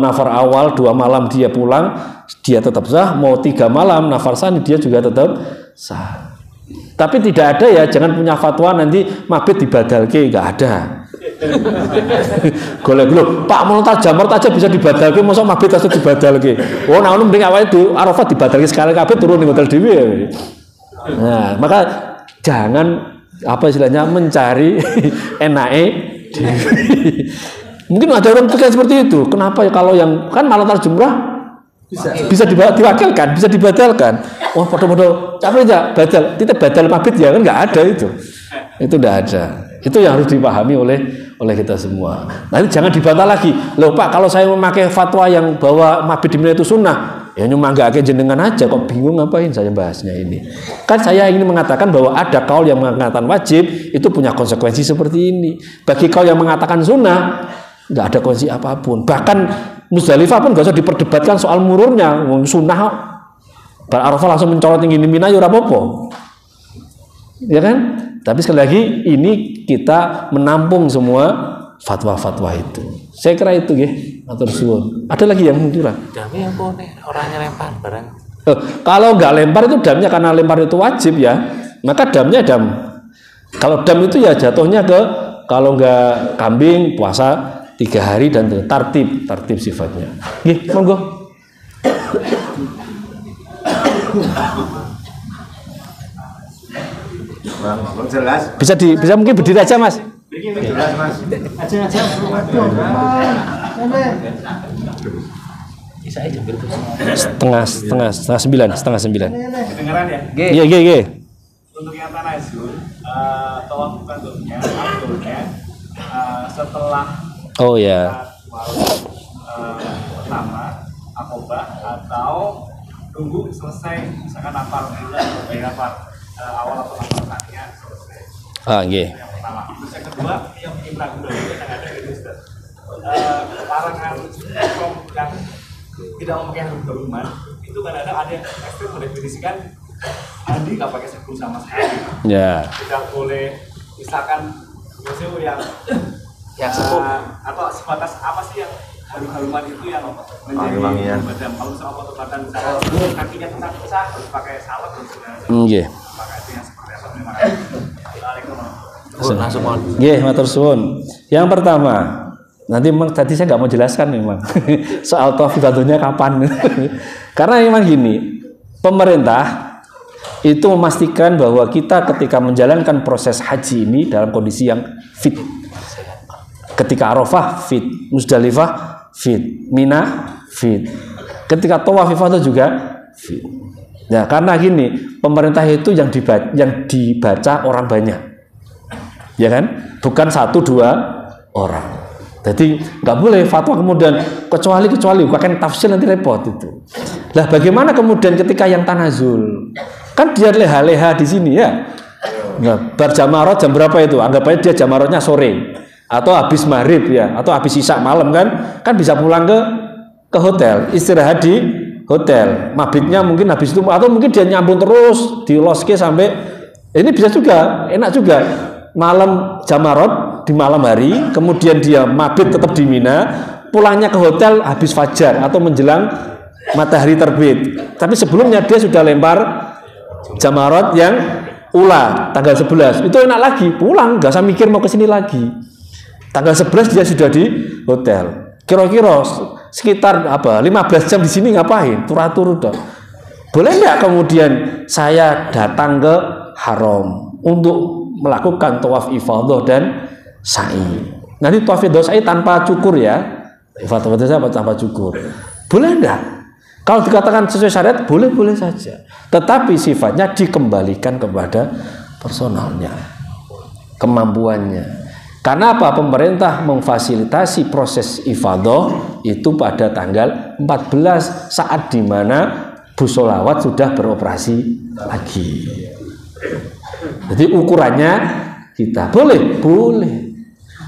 nafar awal 2 malam dia pulang, dia tetap sah. Mau 3 malam nafar sani dia juga tetap sah. Tapi tidak ada ya, jangan punya fatwa nanti mabit dibadalke, nggak ada. Golek-golek, Pak Multaz Jamart aja bisa dibadalke, mosok mabit aja dibadalke. Oh, nah mending awake itu Arafat dibadalke sekali kabeh turun ning hotel dhewe. Nah, maka jangan apa istilahnya mencari enake. Mungkin ada orang pikir seperti itu. Kenapa ya kalau yang kan malam jumrah bisa diwakilkan, bisa dibadalkan. Wah, foto-foto capek aja badal, kita badal mabit ya kan nggak ada itu. Itu nggak ada. Itu yang harus dipahami oleh kita semua. Nanti jangan dibantah lagi. Loh Pak, kalau saya memakai fatwa yang bahwa mabit di Mina itu sunnah, ya nyuma nggak jenengan aja, kok bingung ngapain saya bahasnya ini. Kan saya ingin mengatakan bahwa ada kaul yang mengatakan wajib itu punya konsekuensi seperti ini. Bagi kaul yang mengatakan sunnah nggak ada konsekuensi apapun. Bahkan Musdalifah pun nggak usah diperdebatkan soal mururnya, sunnah. Bar Arafah langsung mencolot tinggi di Mina ya ora apa-apa. Ya kan? Tapi sekali lagi ini kita menampung semua fatwa-fatwa itu. Saya kira itu nggih, matur suwun. Ada lagi yang kurang? Damnya yang boleh orangnya lempar barang. Kalau nggak lempar itu damnya karena lempar itu wajib ya. Maka damnya dam. Kalau dam itu ya jatuhnya ke kalau nggak kambing puasa 3 hari dan tartib sifatnya. Nggih, monggo. Bang, jelas. Bisa mungkin berdiri aja Mas. Jelas Mas. Aja. Saya jam berapa? Setengah 9. Kedengeran ya? Iya. Untuk yang tanazul, tawaf qudumnya, afdolnya setelah Oh ya. pertama akobah atau tunggu selesai misalkan nafar awal atau nafar tanya selesai. Nggih. Yang pertama. Terus yang kedua yang imrah dulu yang ada itu Ustaz. Larangan yang tidak memakai haluman itu kadang-kadang ada yang ekstrim mendefinisikan mandi nggak pakai sabun sama sekali. Ya. Tidak boleh misalkan museum yang sepuh atau sebatas apa sih yang haluman itu yang menjadi badan kalau misalnya obat-obatan misalnya kakinya pisah harus pakai salep dan sebagainya. Nggih. Maka itu yang seperti apa memang. langsung mohon. Nggih, matur suwun. Yang pertama, nanti memang tadi saya nggak mau jelaskan memang soal tawaf ibadahnya kapan. Karena memang gini, pemerintah itu memastikan bahwa kita ketika menjalankan proses haji ini dalam kondisi yang fit. Ketika Arafah fit, Musdalifah fit, Mina fit. Ketika tawaf ifadah juga fit. Ya, karena gini, pemerintah itu yang dibaca orang banyak. Ya kan? Bukan 1-2 orang. Jadi nggak boleh fatwa kemudian kecuali bukan tafsir nanti repot itu. Lah bagaimana kemudian ketika yang tanazul? Kan dia leha-leha di sini ya. Nah, berjamarot jam berapa itu? Anggap aja dia jamarotnya sore atau habis maghrib ya, atau habis isya malam kan bisa pulang ke hotel, istirahat di hotel. Mabitnya mungkin habis itu atau mungkin dia nyambung terus di loske sampai ini bisa juga, enak juga. Malam jamarot di malam hari, kemudian dia mabit tetap di Mina, pulangnya ke hotel habis fajar atau menjelang matahari terbit. Tapi sebelumnya dia sudah lempar jamarot yang ula tanggal 11. Itu enak lagi, pulang nggak usah mikir mau ke sini lagi. Tanggal 11 dia sudah di hotel. Kira-kira sekitar 15 jam di sini ngapain? Turatur udah. Boleh nggak kemudian saya datang ke haram untuk melakukan tawaf ifadah dan sa'i. Nanti tawaf ifadah sa'i tanpa cukur ya. Ifadah sa'i tanpa cukur. Boleh enggak? Kalau dikatakan sesuai syariat, boleh-boleh saja. Tetapi sifatnya dikembalikan kepada personalnya, kemampuannya. Karena apa? Pemerintah memfasilitasi proses ifadah itu pada tanggal 14 saat dimana bus sholawat sudah beroperasi lagi. Jadi ukurannya kita boleh.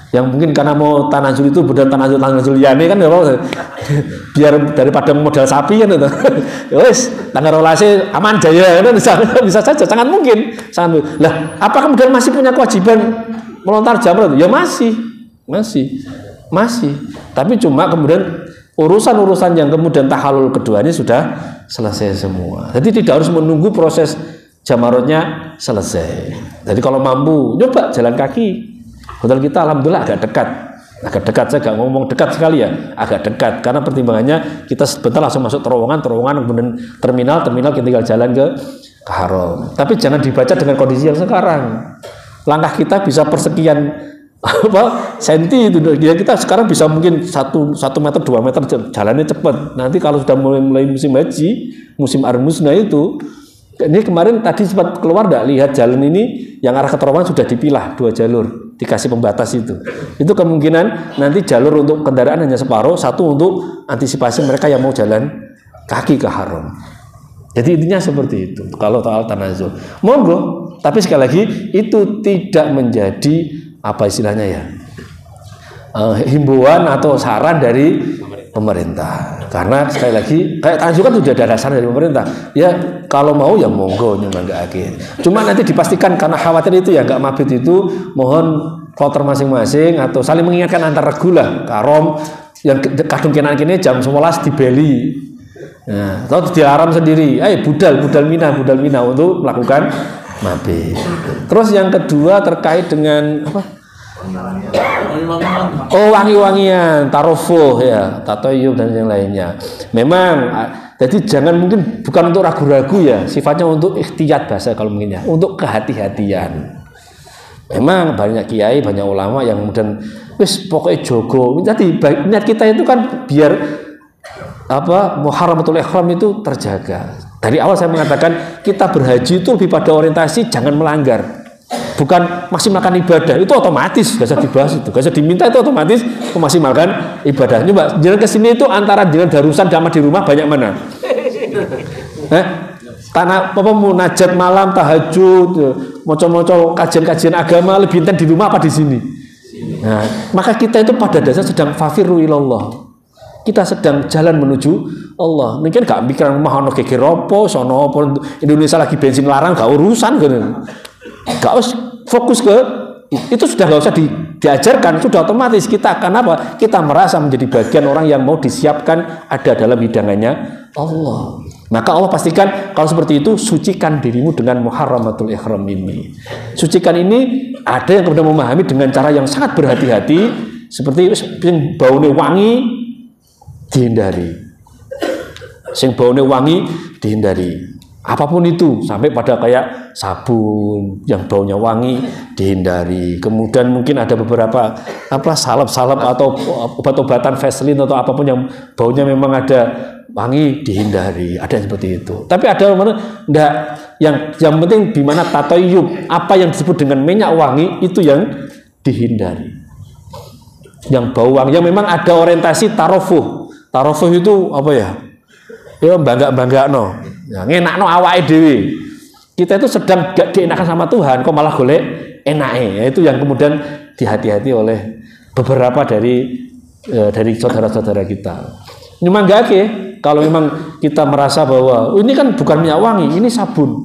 Yang mungkin karena mau tanazul itu benar tanazul liane kan ya biar daripada modal sapi kan itu. Ya wis, tanggal 12 aman jaya kan bisa saja sangat mungkin. Lah, apa kemudian masih punya kewajiban melontar jamrah? Ya masih. Tapi cuma kemudian urusan-urusan yang kemudian tahalul kedua ini sudah selesai semua. Jadi tidak harus menunggu proses jamarotnya selesai. Jadi kalau mampu nyoba jalan kaki. Hotel kita alhamdulillah agak dekat, saya gak ngomong dekat sekali ya, agak dekat karena pertimbangannya kita sebentar langsung masuk terowongan kemudian terminal kita tinggal jalan ke Haram. Tapi jangan dibaca dengan kondisi yang sekarang. Langkah kita bisa persekian senti itu ya, kita sekarang bisa mungkin 1 meter 2 meter jalannya cepat. Nanti kalau sudah mulai musim haji, musim armusna itu, ini kemarin tadi sempat keluar enggak lihat jalan ini yang arah ke terowongan sudah dipilah 2 jalur, dikasih pembatas itu. Itu kemungkinan nanti jalur untuk kendaraan hanya separuh, satu untuk antisipasi mereka yang mau jalan kaki ke Haram. Jadi intinya seperti itu. Kalau soal tanazul, monggo. Tapi sekali lagi itu tidak menjadi apa istilahnya ya, himbauan atau saran dari pemerintah. Karena sekali lagi kayak tanazul kan sudah ada dasar dari pemerintah. Ya kalau mau ya monggo nyumbangake. Cuma nanti dipastikan karena khawatir itu ya nggak mabit itu, mohon kloter masing-masing atau saling mengingatkan antar regu lah. Karom yang kadung kenan kini jam 11 dibeli. Nah, atau dilarang sendiri. Budal mina untuk melakukan mabit. Terus yang kedua terkait dengan apa? Wangi-wangian, tarofuh ya, tatoyub dan yang lainnya. Memang, jadi jangan mungkin bukan untuk ragu-ragu ya, sifatnya untuk ikhtiyat bahasa kalau mungkin ya, untuk kehati-hatian. Memang banyak kiai, banyak ulama yang kemudian wis pokoknya jogo. Jadi niat kita itu kan biar muharramatul ihram itu terjaga. Dari awal saya mengatakan kita berhaji itu lebih pada orientasi jangan melanggar. Bukan maksimalkan ibadah, itu otomatis gak usah dibahas itu, gak usah diminta, itu otomatis memaksimalkan ibadah. Coba jalan ke sini itu antara jalan darusan sama di rumah banyak mana? Tanah munajat malam, tahajud, moco-moco kajian-kajian agama lebih intens di rumah apa di sini? Nah, maka kita itu pada dasar sedang fafirru ilallah. Kita sedang jalan menuju Allah. Mungkin gak mikiran rumah ono geger opo, sono opo, Indonesia lagi bensin larang gak urusan gitu. Gak usah fokus ke itu, sudah gak usah diajarkan, sudah otomatis kita akan apa? Kita merasa menjadi bagian orang yang mau disiapkan ada dalam hidangannya Allah. Maka Allah pastikan kalau seperti itu sucikan dirimu dengan muharramatul ihram ini. Sucikan ini ada yang kemudian memahami dengan cara yang sangat berhati-hati, seperti yang baunya wangi dihindari. Sing baunya wangi dihindari. Apapun itu, sampai pada kayak sabun yang baunya wangi dihindari. Kemudian mungkin ada beberapa salep-salep atau obat-obatan Vaseline atau apapun yang baunya memang ada wangi dihindari. Ada yang seperti itu. Tapi ada mana enggak, yang penting di mana tatoyub, apa yang disebut dengan minyak wangi itu yang dihindari. Yang bau wangi yang memang ada orientasi tarofuh. Tarofuh itu apa ya? Ya bangga-banggakno. Ya ngenakno awake dhewe. Kita itu sedang gak dienakan sama Tuhan, kok malah golek enake. Ya, itu yang kemudian dihati-hati oleh beberapa dari saudara-saudara kita. Nyumanggake kalau memang kita merasa bahwa ini kan bukan minyak wangi, ini sabun.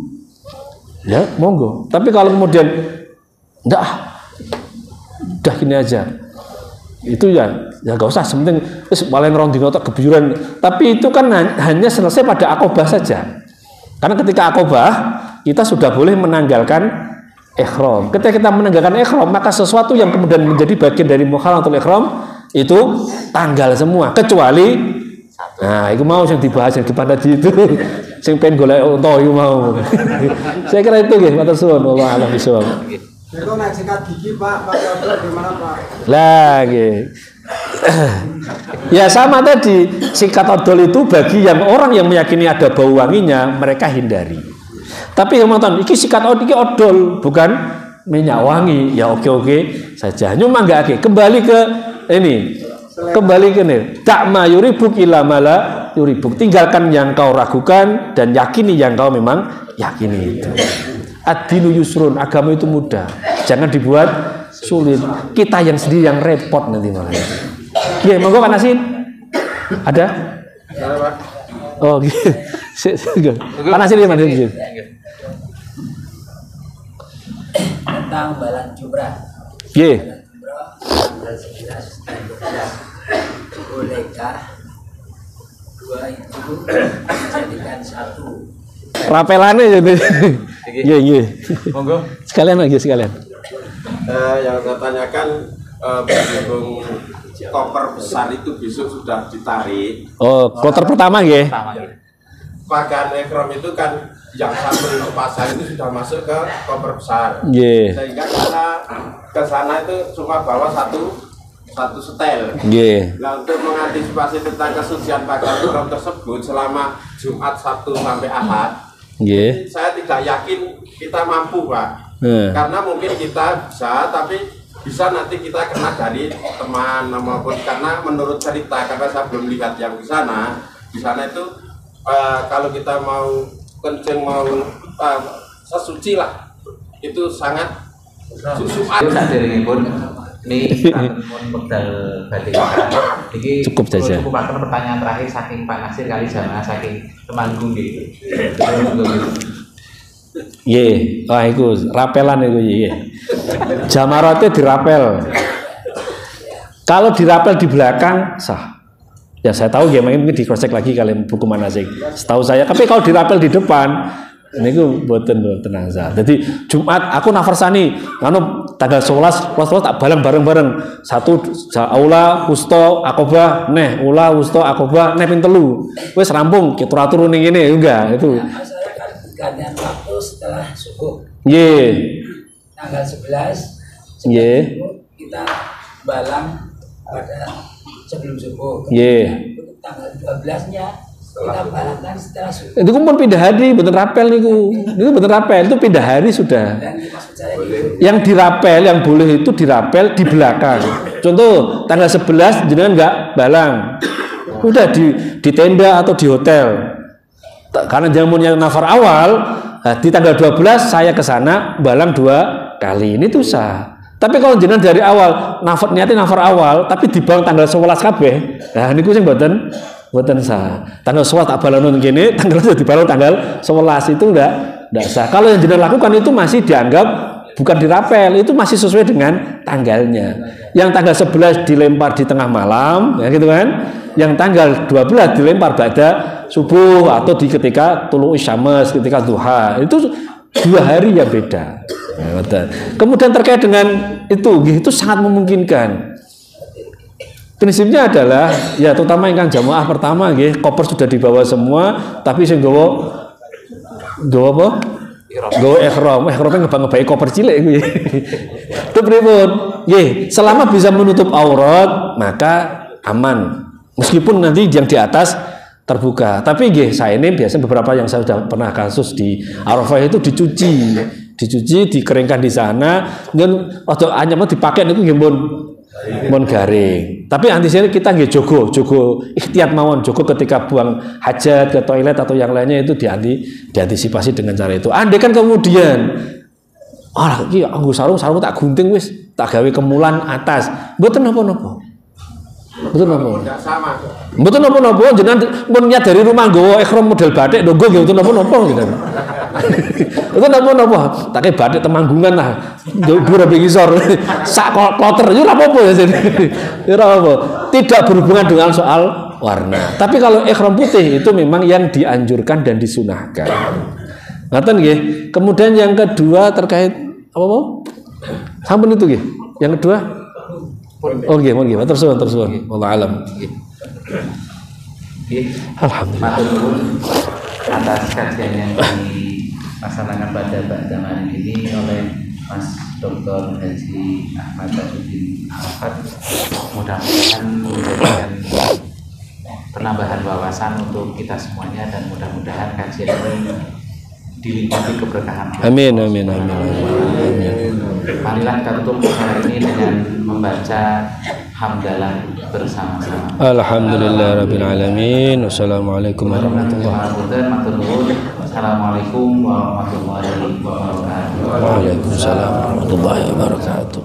Ya, monggo. Tapi kalau kemudian udah gini aja. Itu ya gak usah, sepenting paling rong dino tok gebuyuran. Tapi itu kan hanya selesai pada akobah saja. Karena ketika akobah kita sudah boleh menanggalkan ihram. Ketika kita menanggalkan ihram, maka sesuatu yang kemudian menjadi bagian dari muharramatul ihram itu tanggal semua, kecuali itu mau yang dibahas yang di tadi itu sing pengen golek unta iku mau. Saya kira itu nggih, matur suwun, wallahu a'lam bishawab. Kalau naik sikat gigi Pak gimana Pak? Lagi. Ya sama tadi, sikat odol itu bagi yang orang yang meyakini ada bau wanginya, mereka hindari. Tapi yang nonton, iki sikat odol bukan minyak wangi, ya oke saja. Cuma enggak kembali ke ini. Kembali ke ini. Dakma yuribuk ila mala yuribuk. Tinggalkan yang kau ragukan dan yakini yang kau memang yakini itu. Ad-dinu yusrun, agama itu mudah. Jangan dibuat sulit. Kita yang sendiri yang repot nanti malah. Nggih, monggo Pak Nasin. Ada? Oh, gitu. Pak Nasin di mana sih? Tentang balan jumrah. Nggih. Tanggal 11 dan 12. Bolehkah dua itu dijadikan satu? Rapelane jadi. Nggih, nggih. Monggo. Sekalian lagi sekalian. Yang saya tanyakan berhubung koper besar itu besok sudah ditarik. Oh, kloter pertama nggih. Pakaian ekrom itu kan yang satu untuk pasar itu sudah masuk ke koper besar. Nggih. Sehingga kita ke sana itu cuma bawa satu setel. Nggih. Nah, untuk mengantisipasi tentang kesucian pakaian ekrom tersebut selama Jumat, Sabtu sampai Ahad, Nggih. saya tidak yakin kita mampu, Pak. Karena mungkin kita bisa, tapi bisa nanti kita kena dari teman maupun karena menurut cerita, karena saya belum lihat yang di sana itu kalau kita mau kencing mau sesuci lah itu sangat Itu saderengipun niki pun medal badhe iki Cukup saja. Cukup akan pertanyaan terakhir saking Pak Nasir kali jamaah saking Temanggung gitu. Nggih. Wah, iku rapelan iku nggih. Jamaratnya dirapel. Kalau dirapel di belakang sah. Ya saya tahu ya mungkin di cross check lagi kalian buku manasik. Setahu saya. Tapi kalau dirapel di depan niku mboten sah. Jadi Jumat aku nafarsani anu tanggal 11 tak balang bareng-bareng. Satu aula wusta akobah neh ula wusta akobah neh ping 3. Wis rampung turu-turu ning ngene enggak itu. Gantian waktu setelah subuh. Nggih. Tanggal 11 Nggih. kita balang pada sebelum subuh. Nggih. Untuk tanggal 12-nya kita balangkan setelah subuh. Itu pun pindah hari, bener rapel niku. Itu bener rapel, itu pindah hari sudah. Dan maksud saya gitu. Yang dirapel, yang boleh itu dirapel di belakang. Contoh, tanggal 11 jenengan enggak balang. Udah di tenda atau di hotel. Karena jamunya nafar awal, di tanggal 12 saya ke sana balang 2 kali. Ini tuh sah. Tapi kalau jenengan dari awal niatnya nafar awal, tapi dibalang tanggal 11 kabeh. Nah, niku sing mboten sah. Tanggal 11 tak balang gini, tanggal 11 dibalang tanggal 11 itu enggak sah. Kalau yang jenengan lakukan itu masih dianggap bukan dirapel, itu masih sesuai dengan tanggalnya. Yang tanggal 11 dilempar di tengah malam, ya gitu kan? Yang tanggal 12 dilempar pada subuh atau di ketika tulu syams, ketika duha. Itu 2 hari yang beda. Kemudian terkait dengan itu sangat memungkinkan. Prinsipnya adalah ya terutama yang jamaah pertama nggih, koper sudah dibawa semua, tapi sing nggawa apa? Nggawa ihramnya ngebang-ngebai koper cilik kuwi. Itu pripun? Nggih, selama bisa menutup aurat maka aman. Meskipun nanti yang di atas terbuka. Tapi nggih, saya ini biasanya beberapa yang saya sudah pernah kasus di Arafah itu dicuci, dikeringkan di sana, kemudian waktu anyamnya dipakai niku nggih mun garing. Tapi antisipasi kita nggih jogo ikhtiyat mawon, jogo ketika buang hajat ke toilet atau yang lainnya itu diantisipasi dengan cara itu. Andai kan kemudian iki anggo sarung tak gunting wis, tak gawe kemulan atas. Mboten napa-napa. Mboten napa-napa jenengan mun nyat dari rumah nggawa ihram model batik ndonggo nggih mboten napa-napa jenengan. Mboten napa-napa, tak batik Temanggungan lah. Dhuwur ping ngisor. Sak kloter yo ora apa-apa ya jenengan. Ya ora apa. Tidak berhubungan dengan soal warna. Tapi kalau ihram putih itu memang yang dianjurkan dan disunahkan. Ngaten nggih. Kemudian yang kedua terkait apa? Sampun itu nggih. Yang kedua oh nggih, mohon nggih, terus wallahu alam. Nggih. Alhamdulillah. Matur nuwun atas kajian yang dilaksanakan pada hari ini oleh Mas Dr. Haji Ahmad Tajuddin Arafat. Mudah-mudahan memberikan penambahan wawasan untuk kita semuanya dan mudah-mudahan kajian ini dilimpahi keberkahan. Amin. Marilah kita tutup acara ini dengan membaca hamdalah bersama-sama. Alhamdulillahirabbil alamin. Wassalamualaikum warahmatullahi wabarakatuh. Assalamualaikum warahmatullahi wabarakatuh. Waalaikumsalam warahmatullahi wabarakatuh.